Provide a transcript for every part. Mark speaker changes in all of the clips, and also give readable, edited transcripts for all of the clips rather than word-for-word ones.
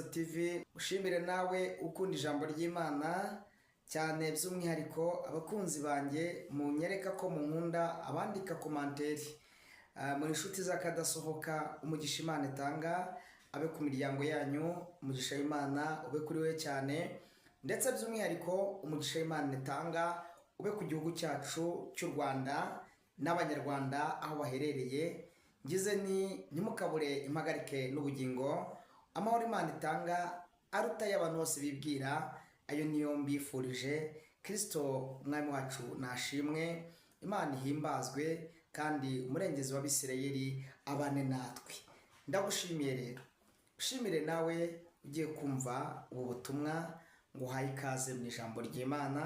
Speaker 1: TV ushimire nawe ukunda ijambo ry'Imana cyane by'umwihariko abakunzi banjye munyereka ko munkunda abandika komanteri muri inshuti zakadasohoka umugisha Imana itanga abe ku miryango yanyu umugisha w'Imana ube kuri we cyane ndetse by'umwihariko umugisha w'Imana itanga ube ku gihugu cyacu cy'u Rwanda n'abanyarwanda aho baherereye ngize ntimukabure impagarike n'ubugingo amahoro Imana itanga aruta y'abantu bose bibwira ayo niyo mbifurije. Kristo umwami wacu nashimwe, Imana ihimbazwe kandi umurengezi w'Abisirayeli abane natwe. Ndagushimiye rero ushimire nawe ugiye kumva ubu butumwa ngo haye ikaze mu ijambo ry'Imana,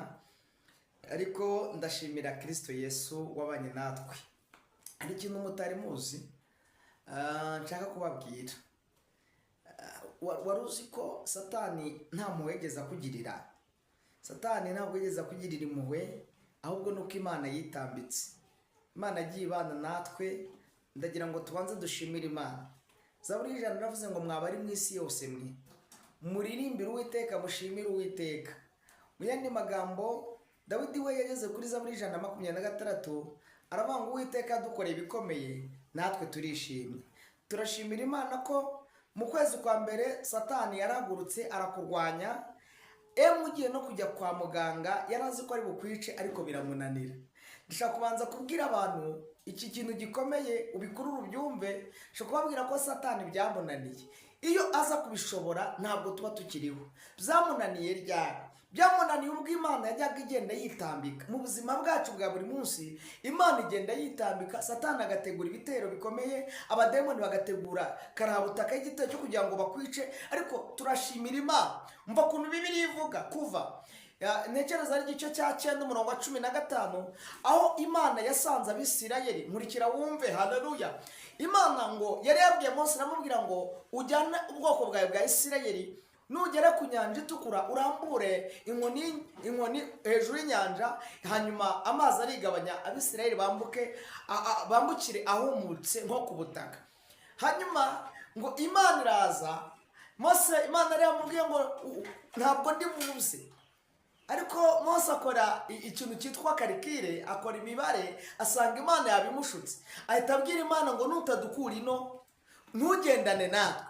Speaker 1: ariko ndashimira Kristo Yesu wabanye natwe. Hari ikintu mutari muzi nshaka kubabwira. Wari uzi ko Satani nta mpuhwe yigeze akugirira? Satani ntabwo yigeze akugirira impuhwe, ahubwo nuko Imana yitambitse. Imana agiye ibana natwe, ndagira ngo tubanze dushimire Imana. Zaburi y'ijana ravuze ngo mwabari mu isi yose mwe muririmbire Uwiteka, mushimire Uwiteka. Mu yandi magambo Dawidi we yageze kuri Zaburi y'ijana 26 aravuga ngo Uwiteka dukoreye ibikomeye natwe turishimye. Turashimira Imana ko mu kwezi kwa mbere Satani yaragurutse arakurwanya, mugiye no kujya kwa muganga yarazi ko ari bukwice ariko biramunanira. Ndashaka kubanza kubwira abantu iki kintu gikomeye ubikuru ubyumve. Ndashaka kubabwira ko Satani byamunaniye. Iyo aza kubishobora ntabwo tuba tukiriho. Byamunaniye ryari? Byamunaniye ubwo Imana yajyaga igenda yitambika mu buzima bwacu bwa buri munsi. Imana igenda yitambika, Satani agategura ibitero bikomeye, abademoni bagategura karabutaka y'igitero cyo kugira ngo bakwice. Ariko turashimira Imana, mva kuntu Bibiliya ivuga kuva ntekereza ari igice cya 9:15 aho Imana yasanze Abisirayeli. Nkurikira wumve, haleluya. Imana ngo yari yabwiye Mose aramubwira ngo ujyane ubwoko bwawe bwa Isirayeli, nugera ku nyanja itukura urambure inkoni hejuru y'inyanja, hanyuma amazi arigabanya, Abisirayeli bambukire ahumutse nko ku butaka. Hanyuma ngo Imana iraza, Mose Imana yari yamubwiye ngo ntabwo ndi buze. Ariko Mose akora ikintu cyitwa karikire, akora imibare, asanga Imana yabimushutse. Ahita abwira Imana ngo nutadukura ino ntugendane natwe,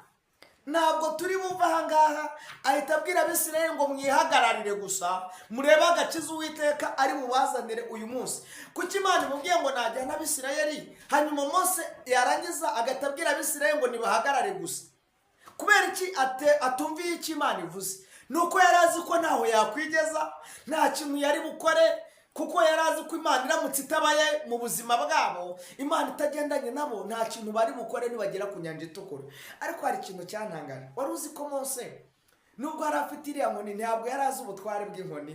Speaker 1: ntabwo turi buva aha ngaha. Ahita abwira Abisirayeli ngo mwihagararire gusa murebe agakiza Uwiteka ari bubazanire uyu munsi. Kuki Imana imubwiye ngo najyana Abisirayeli, hanyuma Mose yarangiza agahita abwira Abisirayeli ngo nibahagarare gusa? Kubera iki atumviye icyo Imana ivuze? Nuko yarazi ko ntaho yakwigeza, nta kintu yari bukore, kuko yarazi ko Imana iramutse itabaye mu buzima bwabo, Imana itagendanye nabo, nta kintu bari bukore nibagera ku nyanja itukura. Ariko hari ikintu cyantangaje. Wari uzi ko Mose nubwo yari afite iriya nkoni ntabwo yari azi ubutware bw'inkoni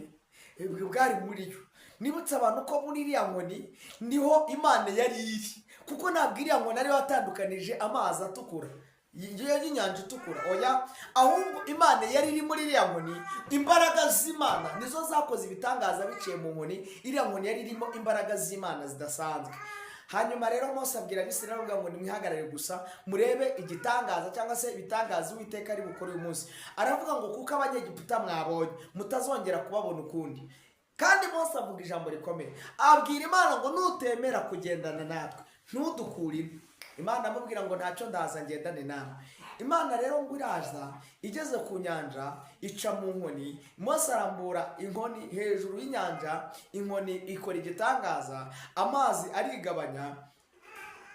Speaker 1: bwari muri yo? Nibutse abantu ko muri iriya nkoni niho Imana yari iri, kuko ntabwo iriya nkoni ariyo yatandukanije amazi atukura y'inyanja itukura, oya, ahubwo Imana yari iri muri iriya nkoni. Imbaraga z'Imana nizo zakoze ibitangaza biciye mu nkoni. Iriya nkoni yari irimo imbaraga z'Imana zidasanzwe. Hanyuma rero Mose abwira Abisirayeli ngo nimwihagarare gusa murebe igitangaza cyangwa se ibitangaza Uwiteka ari bukore uyu munsi. Aravuga ngo kuko Abanyegiputa mwabonye mutazongera kubabona ukundi. Kandi Mose avuga ijambo rikomeye, abwira Imana ngo nutemera kugendana natwe ntudukure. Imana amubwira ngo ntacyo ndaza ngendane nawe. Imana rero ngo iraza, igeze ku nyanja ica mu nkoni. Mose arambura inkoni hejuru y'inyanja, inkoni ikora igitangaza, amazi arigabanya,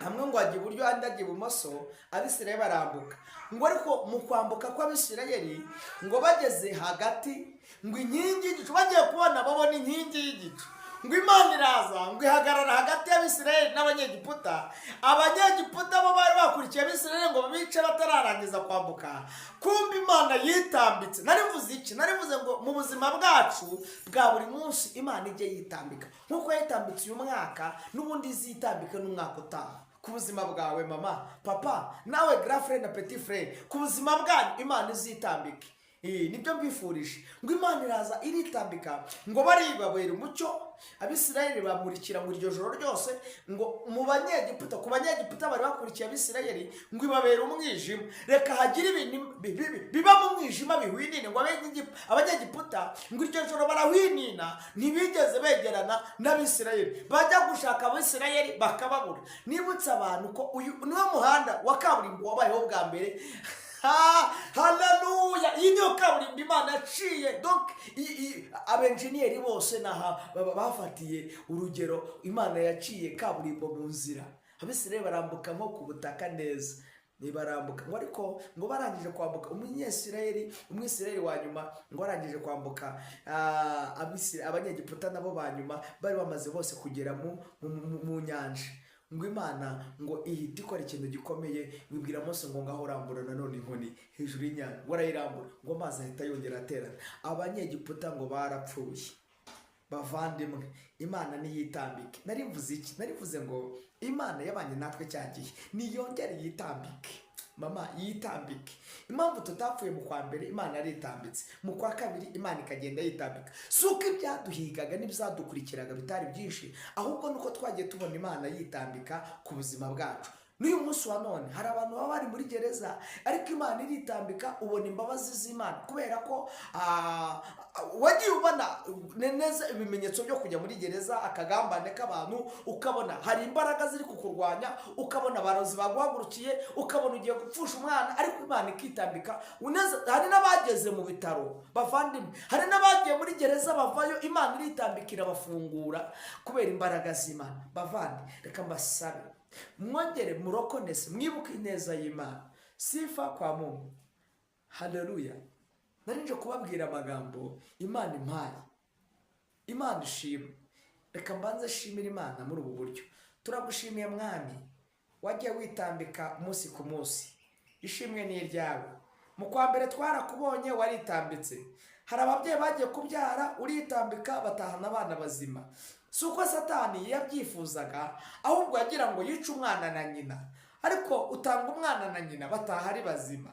Speaker 1: hamwe ngo ajya iburyo andi ajya ibumoso, Abisirayeli barambuka. Ngo ariko mu kwambuka kw'Abisirayeli ngo bageze hagati, ngo inkingi y'igicu bagiye kubona babona inkingi y'igicu, ngo Imana iraza ngo ihagarara hagati y'Abisirayeli n'Abanyegiputa. Abanyegiputa bo bari bakurikiye Abisirayeli ngo bice batararangiza kwambuka. Kumbe Imana yitambitse. Narivuze iki? Narivuze ngo mu buzima bwacu bwa buri munsi Imana ijye yitambika. Nkuko yitambitse uyu mwaka, n'ubundi izitambike n'umwaka utaha. Ku buzima bwawe mama, papa, nawe grand frère na petit frère, ku buzima bwanyu Imana izitambike. nibyo mbifurije ngo Imana iraza iritambika ngo baribabera umucyo. Abisirayeli bamurikira ngo iryo joro ryose ngo mu banyegiputa, ku banyegiputa bari bakurikiye Abisirayeli ngo ibabera umwijima. Reka hagire ibintu biba mu mwijima bihwinine ngo abanyegiputa ngo iryo joro barahwinina, ntibigeze begerana n'Abisirayeli. Bajya gushaka Abisirayeli bakababura. Nibutse abantu ko uyu niwo muhanda wa kaburimbo wabayeho bwa mbere. Haleluya! Iyi niyo kaburimbo Imana yaciye. Donc abenjeniyeri bose naha bafatiye urugero, Imana yaciye kaburimbo mu nzira. Abisirayeli barambuka nko ku butaka neza, nibarambuka ngo ariko ngo barangije kwambuka, umwisirayeli wa nyuma ngo barangije kwambuka, abanyegiputa nabo ba nyuma bari bamaze bose kugera mu nyanja. Ngo Imana ngo ihita ikora ikintu gikomeye, wibwira Mose ngo ngaho rambura nanone inkoni hejuru y'inyanja. Warayirambura ngo amazi ahita yongera aterana. Abanyegiputa ngo barapfuye. Bavandimwe, Imana niyitambike. Narivuze iki? Narivuze ngo Imana yabanye natwe cyagiye, niyongere yitambike. Mama, yitambike. Impamvu tutapfuye mu kwa mbere, Imana yaritambitse. Mu kwa kabiri Imana ikagenda yitambika. Suko ibyaduhigaga n'ibyadukurikiraga bitari byinshi, ahubwo nuko twagiye tubona Imana yitambika ku buzima bwacu. N'uyu munsi wa none hari abantu baba bari muri gereza, ariko Imana iritambika, ubona imbabazi z'Imana kubera ko wagiye ubona neza ibimenyetso byo kujya muri gereza, akagambane k'abantu, ukabona hari imbaraga ziri kukurwanya, ukabona abarozi baguhagurukiye, ukabona ugiye gupfusha umwana, ariko Imana ikitambika. Hari n'abageze mu bitaro, bavandimwe, hari n'abagiye muri gereza bavayo, Imana iritambikira bafungura kubera imbaraga z'Imana. Bavandi, reka mbasabe mwongere murokonese, mwibuke ineza y'Imana. Sifa kwa Mungu. Haleluya! Narinje kubabwira amagambo Imana impaye. Imana ishimwe. Reka mbanze shimira Imana muri ubu buryo. Turagushimiye Mwami, wagiye witambika umunsi ku munsi. Ishimwe ni iryawe. Mu kwa mbere twarakubonye waritambitse. Hari ababyeyi bagiye kubyara, uritambika batahana abana bazima. Suko Satani yabyifuzaga, ahubwo yagira ngo yice umwana na nyina, ariko utanga umwana na nyina bataha ari bazima.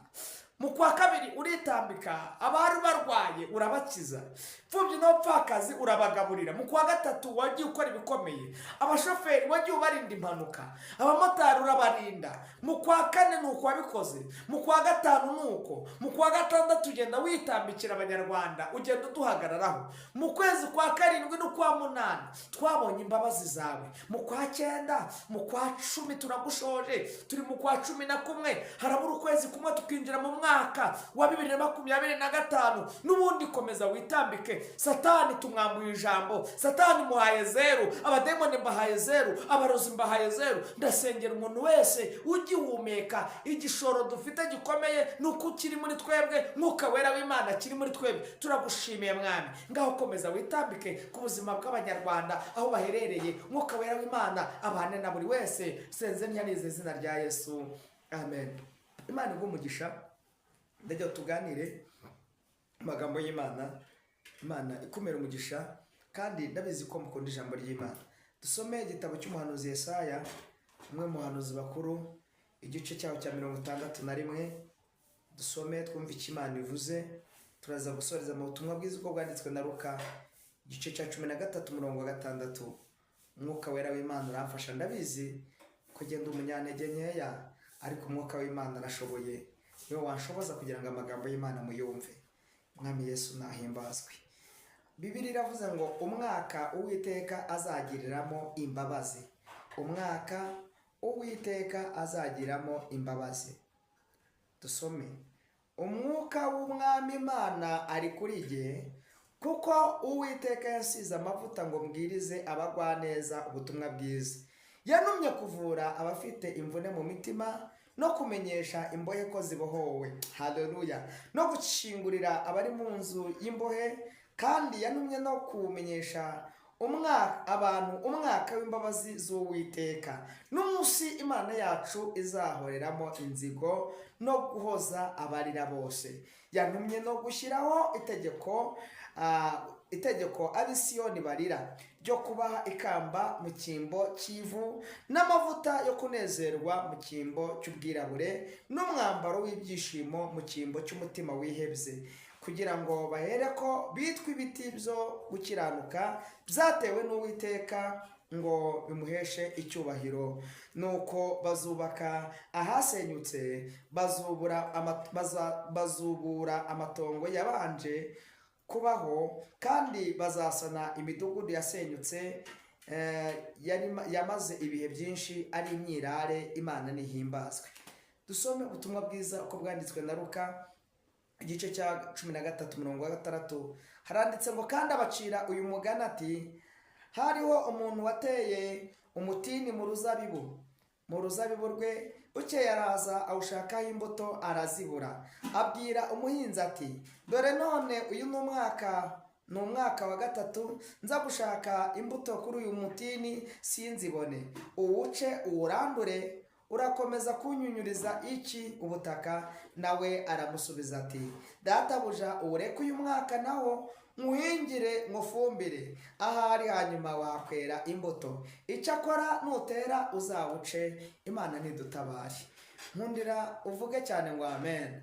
Speaker 1: Mu kwa kabiri uritambika, abari barwaye urabakiza, pfubyi n'abapfakazi urabagaburira. Mu kwa gatatu wagiye ukora ibikomeye, abashoferi wagiye ubarinda impanuka, abamotari urabarinda. Mu kwa kane nuko wabikoze, mu kwa gatanu nuko, mu kwa gatandatu ugenda witambikira Abanyarwanda, ugenda uduhagararaho. Mu kwezi kwa karindwi n'ukwa munani twabonye imbabazi zawe. Mu kwa cyenda, mu kwa cumi turagushoje, turi mu kwa 11, harabura ukwezi kumwe tukinjira mu mwaka wa 2025. N'ubundi komeza witambike. Satani tumwambuye ijambo, Satani muhaye zeru, abademoni mbahaye zeru, abarozi mbahaye zeru. Ndasengera umuntu wese ugihumeka, igishoro dufite gikomeye nuko kiri muri twebwe, Mwuka Wera w'Imana kiri muri twebwe. Turagushimiye Mwami, ngaho komeza witambike ku buzima bw'Abanyarwanda aho baherereye. Mwuka Wera w'Imana abane na buri wese. Senze ntiyanize izina rya Yesu, amen. Imana igumugisha. Ndajya tuganire amagambo y'Imana. Imana ikumera umugisha, kandi ndabizi ko mukunda ijambo ry'Imana. Dusome igitabo cy'umuhanuzi Yesaya, umwe mu bahanuzi bakuru, igice cyaho cya 61. Dusome twumve icyo Imana ivuze. Turaza gusoreza mu butumwa bwiza uko bwanditswe na Luka, igice cya 13:6. Umwuka Wera w'Imana uramfasha. Ndabizi kugenda umunyantege nkeya, ariko Umwuka w'Imana arashoboye. Niwe wanshoboza kugira ngo amagambo y'Imana muyumve. Mwami Yesu nahimbazwe. Bibiliya iravuze ngo umwaka Uwiteka azagiriramo imbabazi. Umwaka Uwiteka azagiramo imbabazi. Dusome. Umwuka w'Umwami Imana ari kuri jye, kuko Uwiteka yasize amavuta ngo mbwirize abagwaneza ubutumwa bwiza. Yanumye kuvura abafite imvune mu mitima, no kumenyesha imbohe ko zibohowe. Haleluya! No gushingurira abari mu nzu y'imbohe, kandi yanumye no kumenyesha abantu umwaka w'imbabazi z'Uwiteka, n'umunsi Imana yacu izahoreramo inzigo no guhoza abarira bose. Yantumye no gushyiraho itegeko ab'Isiyoni barira, ryo kubaha ikamba mu cyimbo cy'ivu, n'amavuta yo kunezerwa mu cyimbo cy'ubwirabure, n'umwambaro w'ibyishimo mu cyimbo cy'umutima wihebye, kugira ngo bahere ko bitwa ibiti byo gukiranuka byatewe n'Uwiteka ngo bimuheshe icyubahiro. Nuko bazubaka ahasenyutse, bazubura amatongo yabanje kubaho, kandi bazasana imidugudu yasenyutse yamaze ibihe byinshi ari imyirare. Imana nihimbazwe. Dusome ubutumwa bwiza uko bwanditswe na Luka igice cya 13:6. Haranditse ngo, kandi abacira uyu mugani ati, hariho umuntu wateye umutini mu ruzabibu rwe, bukeye araza awushakaho imbuto arazibura. Abwira umuhinzi ati, dore none uyu ni umwaka wa gatatu nza gushaka imbuto kuri uyu mutini sinzibone. Uwuce uwurandure, urakomeza kunyunyuriza iki ubutaka? Nawe aramusubiza ati, databuja, uwureke uyu mwaka nawo nkuhingire nkufumbire, ahari hanyuma wakwera imbuto. Icyakora nutera uzawuce. Imana nidutabare. Nkundira uvuge cyane ngo amen.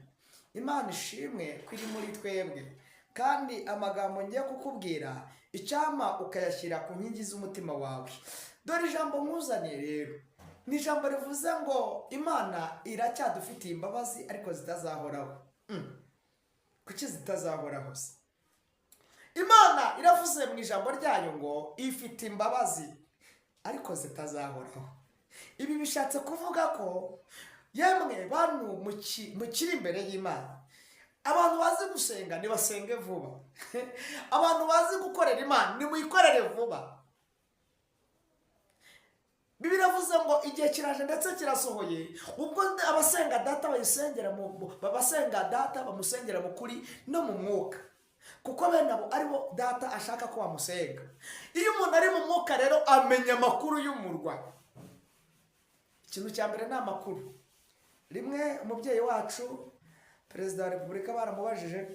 Speaker 1: Imana ishimwe ko iri muri twebwe, kandi amagambo ngiye kukubwira icyama ukayashyira ku nkingi z'umutima wawe. Dore ijambo nkuzaniye rero ni ijambo rivuze ngo Imana iracyadufitiye imbabazi ariko zitazahoraho. Kuki zitazahoraho se? Imana iravuze mu ijambo ryayo ngo ifite imbabazi ariko zitazahoraho. Ibi bishatse kuvuga ko yemwe bantu mukiri imbere y'Imana, abantu bazi gusenga nibasenge vuba. Abantu bazi gukorera Imana nimuyikorere vuba. Bibiliya iravuze ngo igihe kiraje ndetse kirasohoye ubwo abasenga data babasenga data bamusengera mu kuri no mu mwuka, kuko bene abo aribo data ashaka ko bamusenga. Iyo umuntu ari mu mwuka rero amenya amakuru y'umurwa. Ikintu cya mbere ni amakuru. Rimwe umubyeyi wacu Perezida wa Repubulika baramubajije,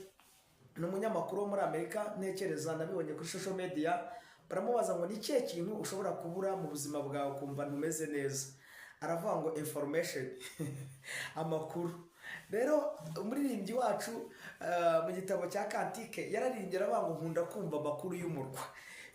Speaker 1: ni umunyamakuru wo muri Amerika, ntekereza nabibonye kuri social media, baramubaza ngo ni ikihe kintu ushobora kubura mu buzima bwawe ukumva ntumeze neza? Aravuga ngo information. Amakuru. Rero umuririmbyi wacu mu gitabo cya Kantike yararirimbye aravuga ngo nkunda kumva amakuru y'umurwa.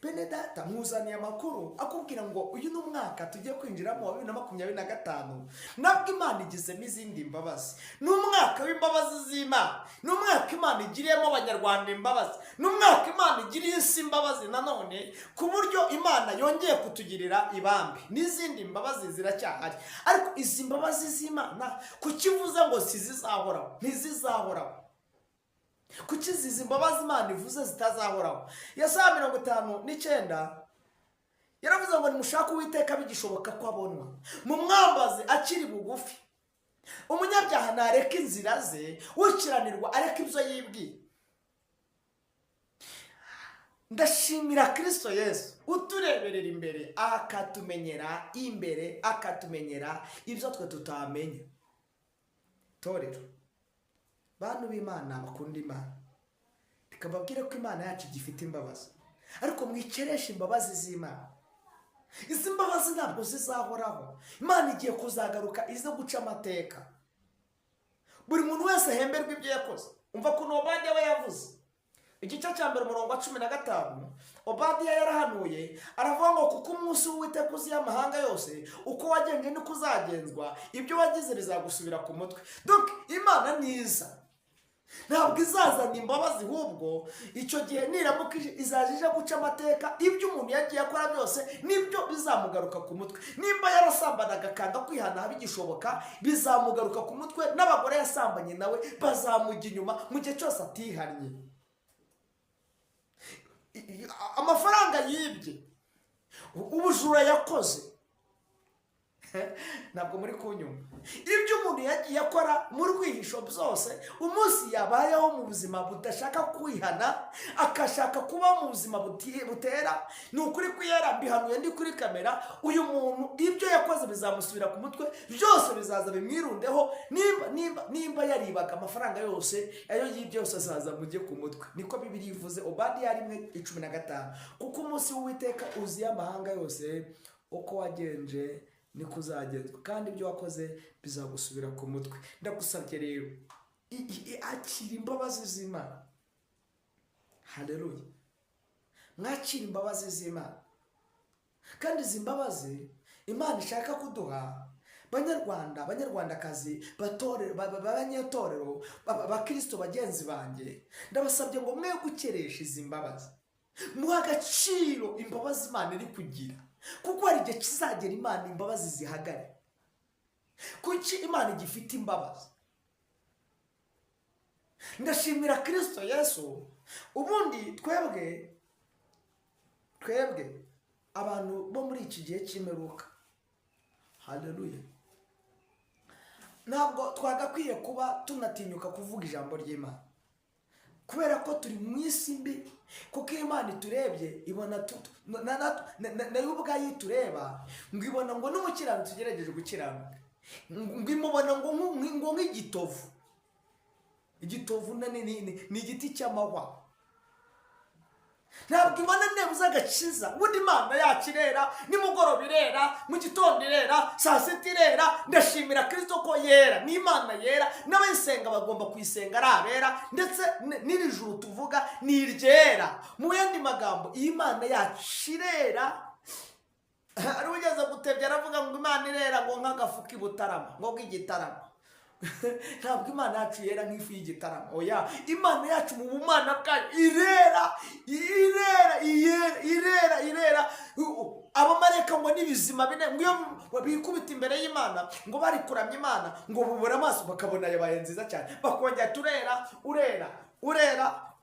Speaker 1: Bene data, mwuzaniye amakuru akubwira ngo uyu ni umwaka tugiye kwinjiramo wa 2025, nabwo Imana igizemo izindi mbabazi. Ni umwaka w'imbabazi z'Imana. Ni umwaka Imana igiriyemo abanyarwanda imbabazi. Ni umwaka Imana igiriye isi imbabazi nanone, ku buryo Imana yongeye kutugirira ibambe. N'izindi mbabazi ziracyahari, ariko izi mbabazi z'Imana kukivuze ngo sizizahoraho, ntizizahoraho. Kuki izi mbabazi Imana ivuze zitazahoraho? Yesaya 59 yaravuze ngo nimushake Uwiteka bigishoboka ko abonwa, mumwambaze akiri bugufi. Umunyabyaha nareka inzira ze, ukiranirwa areka ibyo yibwiye. Ndashimira Kristo Yesu utureberera imbere, akatumenyera imbere, akatumenyera ibyo twe tutamenya. Torero bantu b'Imana bakunda Imana, rikababwire ko Imana yacu gifite imbabazi, ariko mwikeresha imbabazi z'Imana. Izi mbabazi ntabwo zizahoraho. Imana igiye kuzagaruka ize guca amateka. Buri muntu wese ahemberwa ibyo yakoze. Umva kuno Obadiya we yavuze igice cya 15, Obadiya yarahanuye aravuga ngo kuko umunsi w'Uwiteka uziye amahanga yose, uko wagenje niko uzagenzwa, ibyo wagize bizagusubira ku mutwe. Donc Imana niza ntabwo izazana imbabazi, ahubwo icyo gihe niramuka izajije guca amateka. Ibyo umuntu yagiye akora byose nibyo bizamugaruka ku mutwe. Nimba yarasambanaga akanga kwihana bigishoboka, bizamugaruka ku mutwe. N'abagore yasambanye nawe bazamujya inyuma mu gihe cyose atihannye. Amafaranga yibye, ubujura yakoze, ntabwo muri kunyuma. Ibyo umuntu yagiye akora mu rwihisho byose, umunsi yabayeho mu buzima budashaka kwihana, akashaka kuba mu buzima butera, ni ukuri kwiyarabihanuye ndi kuri kamera, uyu muntu ibyo yakoze bizamusubira ku mutwe, byose bizaza bimwirundeho. Nimba yaribaga amafaranga yose, ayo yibye yose azaza mujye ku mutwe. Niko Bibiliya ivuze, Obadiya 1:15, kuko umunsi w'Uwiteka uziye amahanga yose, uko wagenje niko uzagenzwa, kandi ibyo wakoze bizagusubira ku mutwe. Ndagusabye rero akira imbabazi z'Imana. haleluya. Mwakira imbabazi z'Imana, kandi izi mbabazi Imana ishaka kuduha banyarwanda, banyarwandakazi, banyetorero, bakristo bagenzi banjye, ndabasabye ngo mwe gukeresha izi mbabazi, muha agaciro imbabazi Imana iri kugira, kuko hari igihe kizagera Imana imbabazi zihagare. Kuki Imana igifite imbabazi? Ndashimira Kristo Yesu. Ubundi twebwe abantu bo muri iki gihe cy'imperuka, haleluya, ntabwo twagakwiye kuba tunatinyuka kuvuga ijambo ry'Imana, kubera ko turi mu isi mbi. Kuko Imana iturebye ibona nayo ubwayo itureba ngo ibona ngo n'umukiranutsi ugerageje gukiranuka, ngo imubona ngo nk'igitovu. Igitovu ni igiti cy'amahwa, ntabwo ibona nebuza agakiza. Ubundi Imana yacu irera, nimugoroba irera, mu gitondo irera, saa sita irera. Ndashimira Kristo ko yera, ni Imana yera, n'abayisenga bagomba kuyisenga ari abera, ndetse n'iri juru tuvuga ni iryera. Mu yandi magambo, iyi Imana yacu irera. Ari ugeze gutebya aravuga ngo Imana irera ngo nk'agafu k'ibutarama, ngo k'igitarama. Ntabwo Imana yacu yera nk'ifu y'igitaramo, oya. Imana yacu mu bumana bwayo irera. Abamarayika ngo n'ibizima bine ngo iyo bikubita imbere y'Imana, ngo bari kuramya Imana, ngo bubura amaso bakabona yabaye nziza cyane, bakongera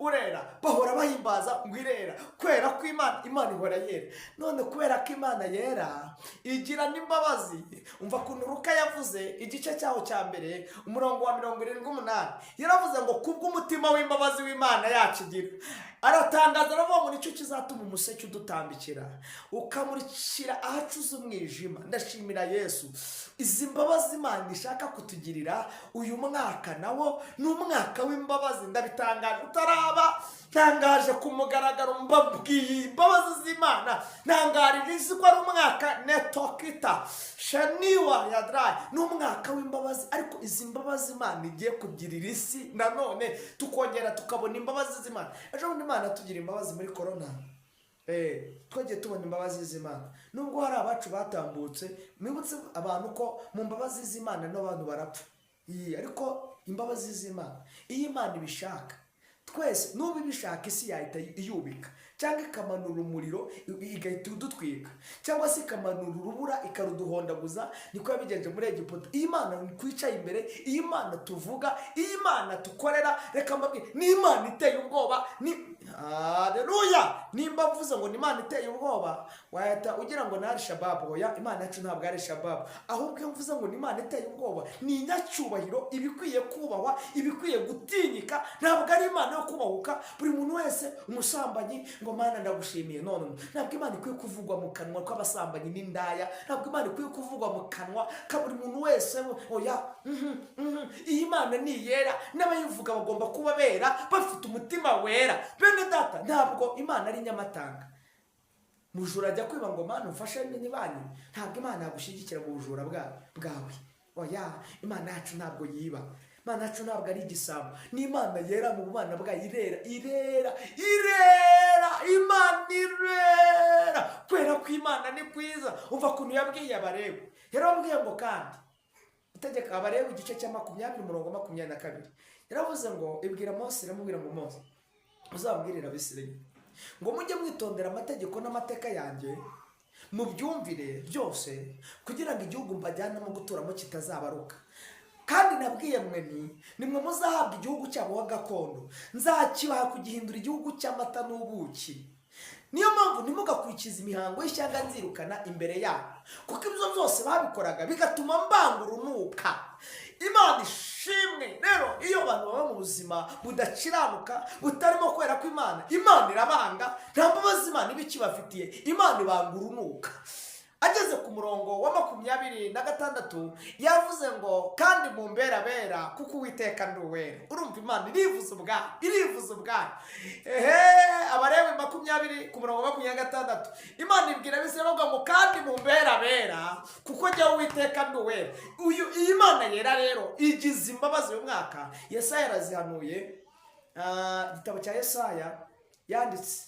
Speaker 1: urera, bahora bahimbaza ngo irera, kubera ko Imana ihora yera. None kubera ko Imana yera, igira n'imbabazi. Umva kuntu Luka yavuze igice cyaho cya mbere umurongo wa 78, yaravuze ngo kubw'umutima w'imbabazi w'Imana yacu igira, aratangaza aravuga ngo nicyo kizatuma umuseke udutambikira ukamurikira ahacuze umwijima. Ndashimira Yesu, izi mbabazi Imana ishaka kutugirira uyu mwaka nawo ni umwaka w'imbabazi. Ndabitangaje utaraba, ntangaje ku mugaragaro, mbabwiye imbabazi z'Imana. Ntangarije isi ko ari umwaka netokita shaniwa yadrayi, ni umwaka w'imbabazi. Ariko izi mbabazi Imana igiye kugirira isi nanone, tukongera tukabona imbabazi z'Imana. Ejo bundi Imana tugira imbabazi muri corona, twagiye tubona imbabazi z'Imana. Nubwo hari abacu batambutse, mwibutse abantu ko mu mbabazi z'Imana n'abantu barapfa, ariko imbabazi z'Imana, iyo Imana ibishaka, twese n'ubu ibishaka isi yahita iyubika, cyangwa ikamanura umuriro igahita udutwika, cyangwa se ikamanura urubura ikaruduhondaguza. Niko yabigenje muri Egiputa. Iyi Imana twicaye imbere, iyi Imana tuvuga, iyi Imana tukorera, reka mbabwire, ni Imana iteye ubwoba. Haleluya! Nimba mvuze ngo ni Imana iteye ubwoba, wahita ugira ngo ni Al-Shabaab. Oya, Imana yacu ntabwo ari Al-Shabaab, ahubwo iyo mvuze ngo ni Imana iteye ubwoba, ni inyacyubahiro, ibikwiye kubahwa, ibikwiye gutinyika. Ntabwo ari Imana yo kubahuka buri muntu wese, umusambanyi ngo Mana ndagushimiye. None ntabwo Imana ikwiye kuvugwa mu kanwa kw'abasambanyi n'indaya, ntabwo Imana ikwiye kuvugwa mu kanwa ka buri muntu wese. Oya, iyi Imana ni yera, n'abayivuga bagomba kuba bera, bafite umutima wera. Bene data, ntabwo Imana ari nyamatanga. Mujura ajya kwiba ngo Mana umfashe n'ibanye, ntabwo Imana yagushyigikira mu bujura bwawe. Oya, Imana yacu ntabwo yiba, Imana yacu ntabwo ari igisambo, ni Imana yera mu bana bwayo. Irera, Imana irera, kubera ko Imana ni kwiza. Umva kuntu yabwiye Abalewi, yarababwiye ngo kandi itegeka Abalewi igice cya 20 umurongo 22, yaravuze ngo ibwira Mose, iramubwira ngo Mose uzabwirira Abisirayeli ngo mujye mwitondera amategeko n'amateka yanjye, mubyumvire byose, kugira ngo igihugu mbajyanamo guturamo kitazabaruka. Kandi nabwiye mwe nimwe muzahabwa igihugu cyabo gakondo, nzakibaha kugihindura igihugu cy'amata n'ubuki. Niyo mpamvu ntimugakurikiza imihango y'ishyanga nzirukana imbere yabo, kuko ibyo byose babikoraga bigatuma mbanga urunuka. Imana ishimwe. Rero iyo abantu baba mu buzima budakiranuka, butarimo kwera ko Imana irabanga, nta mbabazi Imana iba ikibafitiye, Imana ibanga urunuka. Ageze ku murongo wa 26 yavuze ngo kandi mumbera bera kuko Uwiteka ndi uwera. Urumva Imana irivuza ubwayo. Abalewi 20 ku murongo wa 26 Imana ibwira Abisirayeli ngo kandi mumbera bera kuko jya Uwiteka ndi uwera. Iyi Imana yera rero igize imbabazi uyu mwaka. Yesaya yarazihanuye, igitabo cya Yesaya yanditse.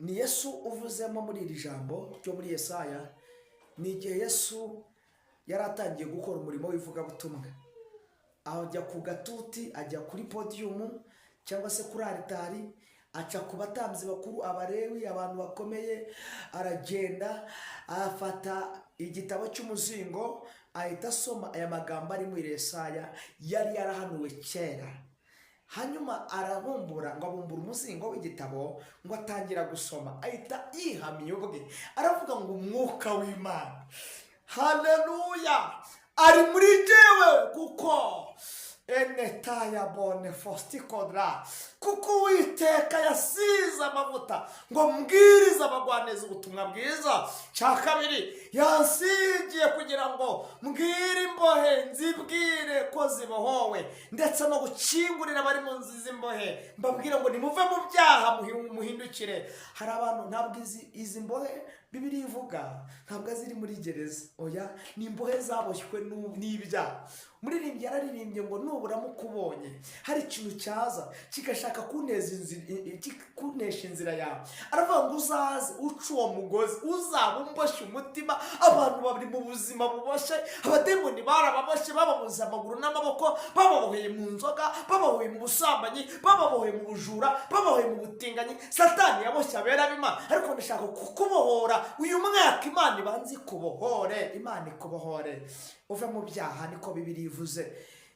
Speaker 1: Ni Yesu uvuzemo muri iri jambo ryo muri Yesaya. Ni igihe Yesu yari atangiye gukora umurimo w'ivugabutumwa, ajya ku gatuti, ajya kuri podiyumu cyangwa se kuri aritari, aca ku batambyi bakuru, abarewi, abantu bakomeye, aragenda afata igitabo cy'umuzingo, ahita asoma aya magambo ari muri Yesaya yari yarahanuwe kera. Hanyuma arabumbura, ngo abumbura umuzingo w'igitabo, ngo atangira gusoma, ahita yihamya ubwe, aravuga ngo umwuka w'Imana, haleluya, ari muri jewe, kuko enetaya bone fostikodra, kuko Uwiteka yasize amavuta ngo mbwirize abagwaneza ubutumwa bwiza. Cya kabiri, yansigiye kugira ngo mbwire imbohe, nzibwire ko zibohowe, ndetse no gukingurira abari mu nzu z'imbohe, mbabwire ngo nimuve mu byaha muhindukire. Hari abantu ntabwo izi mbohe Bibiliya ivuga ntabwo ziri muri gereza, oya, ni imbohe zaboshywe n'ibyaha. Umuririmbyi yararirimbye ngo nubura mukubonye hari ikintu cyaza kigashaka kunesha inzira yawe, aravuga ngo uzaze uca uwo mugozi, uzaba umboshye umutima. Abantu bari mu buzima buboshye, abademoni barababoshye, bababuze amaguru n'amaboko, bababoheye mu nzoga, bababoheye mu busambanyi, bababoheye mu bujura, bababoheye mu butinganyi. Satani yaboshye abera b'Imana, ariko ndashaka kukubohora uyu mwaka. Imana ibanze ikubohore, Imana ikubohore uve mu byaha, niko Bibiliya ivuze.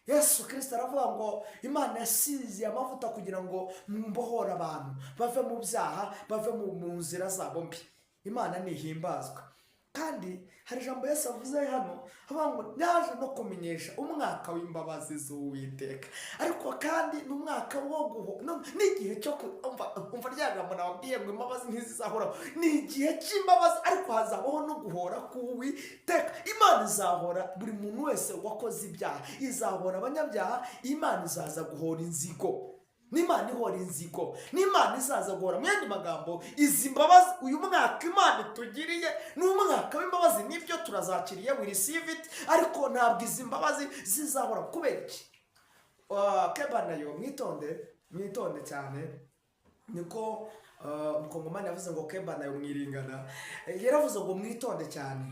Speaker 1: Yesu Kristo aravuga ngo Imana yasize amavuta kugira ngo mbohore abantu bave mu byaha, bave mu nzira zabo mbi. Imana nihimbazwa. Kandi hari ijambo Yesu avuze hano, avuga ngo yaje no kumenyesha umwaka w'imbabazi z'Uwiteka, ariko kandi n'umwaka wo n'igihe cyo umva rya jambo nababwiye ngo imbabazi ntizizahoraho. Ni igihe cy'imbabazi, ariko hazabaho no guhora k'Uwiteka. Imana izahora buri muntu wese wakoze ibyaha, izahora abanyabyaha. Imana izaza guhora inzigo, n'Imana ihora inzigo, n'Imana izaza guhora. Mu yandi magambo, izi mbabazi uyu mwaka Imana itugiriye ni umwaka w'imbabazi. Nibyo turazakiriye, we receive it, ariko ntabwo izi mbabazi zizahora. Kubera iki? Kebanayo, mwitonde cyane, niko Mukongomani yavuze ngo Kebanayo mwiringana, yaravuze ngo mwitonde cyane.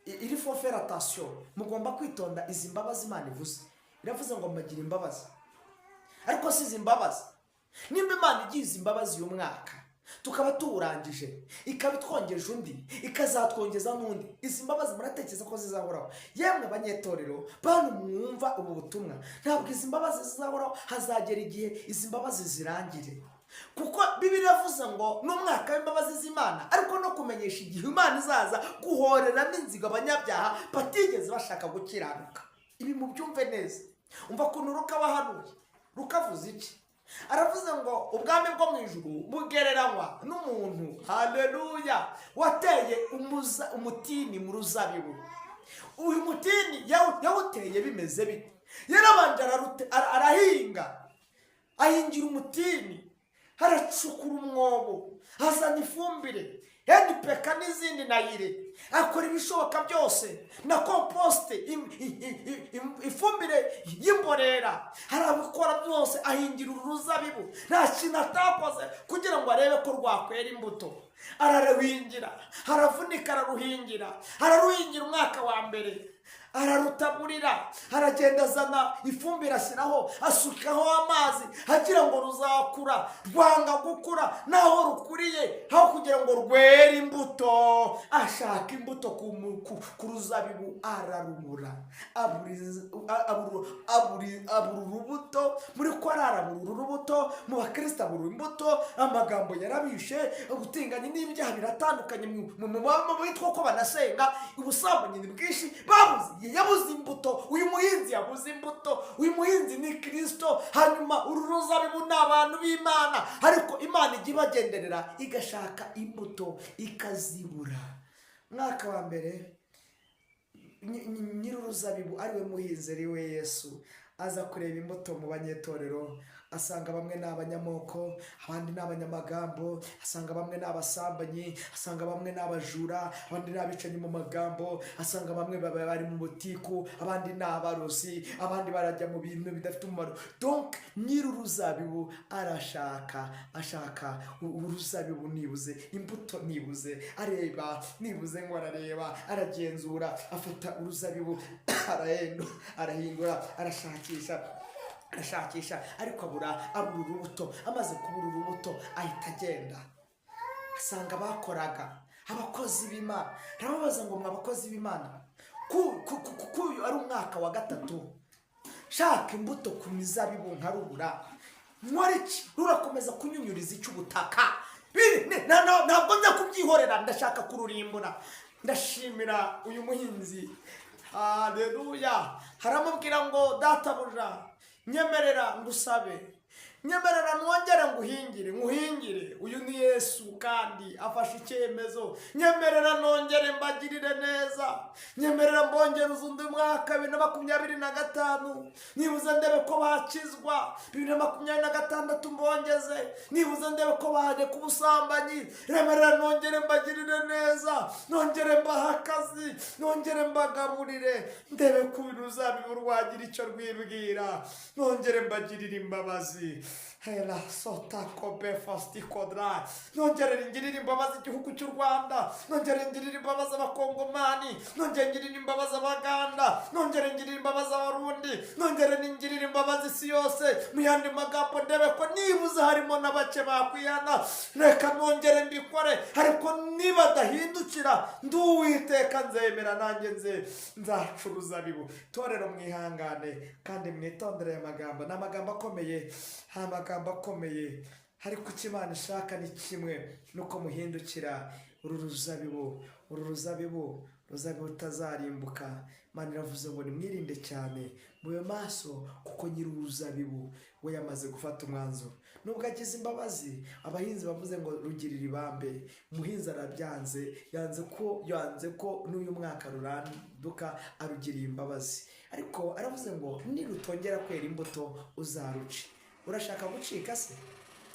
Speaker 1: Iri faut faire attention, mugomba kwitonda. Izi mbabazi Imana ivuze, iravuze ngo mbagira imbabazi, ariko si izi mbabazi. Nimba Imana igize imbabazi uyu mwaka tukaba tuwurangije, ikaba itwongeje undi, ikazatwongeza n'undi, izi mbabazi muratekereza ko zizahoraho? Yemwe banyetorero, bantu mwumva ubu butumwa, ntabwo izi mbabazi zizahoraho. Hazagera igihe izi mbabazi zirangire, kuko Bibiliya yavuze ngo n'umwaka w'imbabazi z'Imana, ariko no kumenyesha igihe Imana izaza guhorera n'inzigo abanyabyaha batigeze bashaka gukiranuka. Ibi mubyumve neza. Umva ukuntu Luka wahanuye. Luka avuze iki? Aravuze ngo ubwami bwo mu ijuru bugereranywa n'umuntu, haleluya, wateye umutini mu ruzabibu. Uyu mutini yawuteye bimeze bite? Yarabanje arahinga, ahingira umutini, haracukura umwobo, hazana ifumbire, NPK n'izindi nayire, akora ibishoboka byose na compost, ifumbire y'imborera, harabikora byose, ahingira uruzabibu. Nta kintu atakoze kugira ngo arebe ko rwakwera imbuto. Araruhingira, haravunika, araruhingira umwaka wa mbere, ararutaburira, aragenda azana ifumbire, ashyiraho, asukaho amazi, agira ngo ruzakura, rwanga gukura. Naho rukuriye, aho kugira ngo rwere imbuto, ashaka imbuto ku ruzabibu, ararubura, abura urubuto. Muri ko ararabura urubuto, mu bakristo abura imbuto. Amagambo yarabishe, ubutinganyi n'ibyaha biratandukanye. Mu bitwa ko banasenga, ubusambanyi ni bwinshi, yabuze imbuto. Uyu muhinzi yabuze imbuto. Uyu muhinzi ni Kristo. Hanyuma uru ruzabibu ni abantu b'Imana, ariko Imana ijya ibagenderera igashaka imbuto ikazibura. Mwaka wa mbere nyiri uruzabibu ariwe muhinzi, ariwe Yesu, aza kureba imbuto mu banyetorero, asanga bamwe ni abanyamoko, abandi ni abanyamagambo, asanga bamwe ni abasambanyi, asanga bamwe ni abajura, abandi ni abicanyi mu magambo, asanga bamwe bari mu butiku, abandi ni abarozi, abandi barajya mu bintu bidafite umumaro. Donc nyiri uruzabibu ashaka uruzabibu nibuze, imbuto nibuze, areba nibuze ngo arareba, aragenzura, afata uruzabibu arahindura, arashakisha ariko abura urubuto. Amaze kubura urubuto ahita agenda, asanga bakoraga abakozi b'Imana. Arababaza ngo mwa bakozi b'Imana, kuyu ari umwaka wa 3 shaka imbuto ku mizabibu nkarubura, mwariki rurakomeza kunyunyuriza icy'ubutaka. Ntabwo njya kubyihorera, ndashaka kururimbura. Ndashimira uyu muhinzi, haleluya. Haramubwira ngo databuja, nyemerera ngusabe, nyemerera nongere nguhingire. Uyu ni Yesu kandi afashe icyemezo. Nyemerera nongere mbagirire neza, nyemerera mbongereza undi mwaka 2025, nibuze ndebe ko bakizwa. 2026 mbongeze, nibuze ndebe ko baje ku busambanyi. Nyemerera nongere mbagirire neza, nongere mbaha akazi, nongere mbagaburire, ndebe ko uruzabibu rwagira icyo rwibwira, nongere mbagirire imbabazi. Hela sota kobe fasti kodra, nongere ngirire imbabazi igihugu cy'u Rwanda, nongere ngirire imbabazi abakongomani, nongere ngirire imbabazi abaganda, nongere ngirire imbabazi abarundi, nongere ngirire imbabazi isi yose. Mu yandi magambo ndebe ko nibuze harimo n'abake bakwiyana, reka nongere mbikore. Ariko niba dahindukira nduwiteka nzemera, nanjye nzacuruza bibu. Torero mwihangane kandi mwitondere aya magambo, n'amagambo akomeye, amagambo akomeye. Ariko icyo Imana ishaka ni kimwe, nuko muhindukira uru ruzabibu utazarimbuka. Imana iravuze ngo nimwirinde cyane, mube maso, kuko nyiri uruzabibu we yamaze gufata umwanzuro. Nubwo agize imbabazi, abahinzi bavuze ngo rugirira ibambe, umuhinzi arabyanze, yanze ko n'uyu mwaka ruranduka arugiriye imbabazi. Ariko aravuze ngo nirutongera kwera imbuto uzaruce. Urashaka gucika se?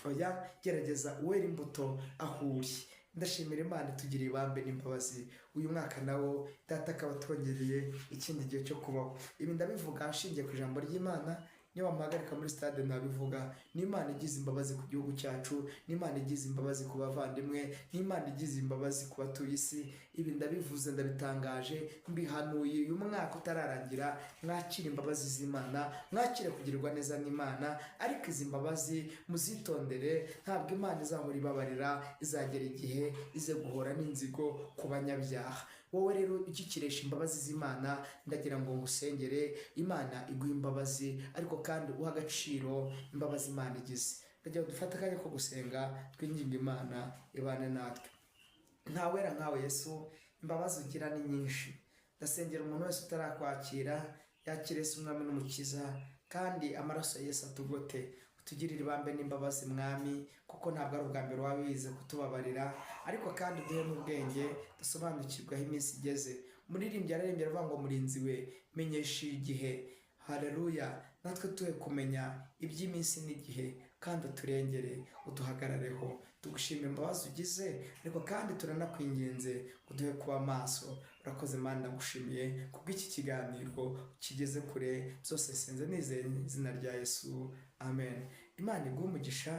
Speaker 1: Oya, gerageza uwera imbuto aho uri. Ndashimira Imana tugira ibambe n'imbabazi. Uyu mwaka nawo data akaba twongereye ikindi gihe cyo kubaho. Ibi ndabivuga nshingiye ku ijambo ry'Imana. Niyo bamuhagarika muri stade nabivuga, n'Imana igize imbabazi ku gihugu cyacu, n'Imana igize imbabazi ku bavandimwe, n'Imana igize imbabazi ku batuye isi. Ibi ndabivuze, ndabitangaje, mbihanuye. Uyu mwaka utararangira, mwakire imbabazi z'Imana, mwakire kugirirwa neza n'Imana. Ariko izi mbabazi muzitondere, ntabwo Imana izahora ibabarira, izagera igihe ize guhora n'inzigo ku banyabyaha. Wowe rero ukikiresha imbabazi z'Imana, ndagira ngo ngusengere. Imana iguha imbabazi, ariko kandi uha agaciro imbabazi Imana igize. Ndagira dufate akanya ko gusenga, twinginga Imana ibane natwe. Ntawera nkawe Yesu, imbabazi ugira ni nyinshi. Ndasengera umuntu wese utarakwakira, yakire Yesu umwami n'umukiza, kandi amaraso ya Yesu atugote. Utugirire ibambe n'imbabazi Mwami, kuko ntabwo ari ubwa mbere wabize kutubabarira. Ariko kandi duhe n'ubwenge, dusobanukirwe aho iminsi igeze. Muririmbyi araririmbye aravuga ngo murinzi we, menyesha igihe. Haleluya. Natwe tuhe kumenya iby'iminsi n'igihe, kandi uturengere, uduhagarareho. Tugushimira imbabazi ugize, ariko kandi turanakwinginze uduhe kuba maso. Urakoze Mana, ndagushimiye kubw'iki kiganiro kigeze kure. Byose senze nizeye izina rya Yesu, amen. Imana iguhe umugisha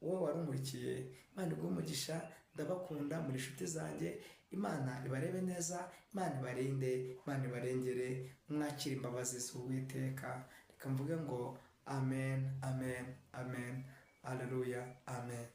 Speaker 1: wowe warumurikiye, Imana iguhe umugisha. Ndabakunda, muri inshuti zanjye. Imana ibarebe neza, Imana ibarinde, Imana ibarengere. Mwakire imbabazi z'Uwiteka. Reka mvuge ngo amen, amen, amen. Haleluya, amen.